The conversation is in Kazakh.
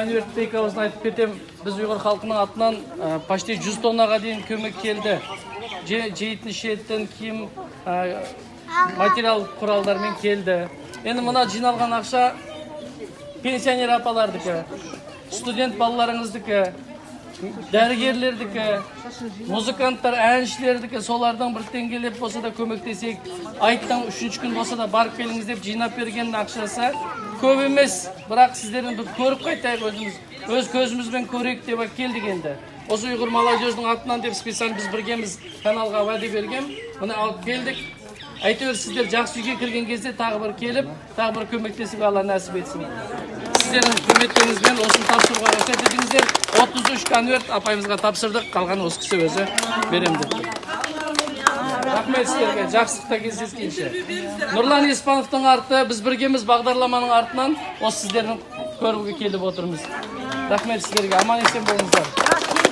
конвертте экөөбүздүн айтып кетем. Биз уйгур халкынын атынан почти 100 тоннага дейин көмөк келди. Жейтин шеттен кийим материал куралдармен келди. Эми мына жиналган акча пенсионер апалардыкы, студент балаларыңыздыкы, дәрігерлердікі, музыканттар, әншілердікі, солардан бір теңгелеп болса да көмектесек, айттан 3-ші күн болса да барып келіңіз деп жинап берген ақшасы көп емес, бірақ сіздердің бір көріп қайтайық өзіміз, өз көзімізбен көрейік деп келдік енді. Осы ұйғыр молодежьдің атынан деп специально біз біргеміз каналға уәде берген, мұны алып келдік. Әйтеуір сіздер жақсы үйге кірген кезде тағы бір келіп, тағы бір көмектесіп Алла нәсіп етсін. Сіздердің көмектеріңізбен осыны тапсыруға рұқсат етіңіздер. 33 конверт апайымызға тапсырдық, қалған осы кісі өзі берем деп. Рахмет сіздерге, жақсылықта кездескенше. Нұрлан Еспановтың арты, біз біргеміз бағдарламаның артынан осы сіздердің көруге келіп отырмыз. Рахмет сіздерге, аман есен болыңыздар.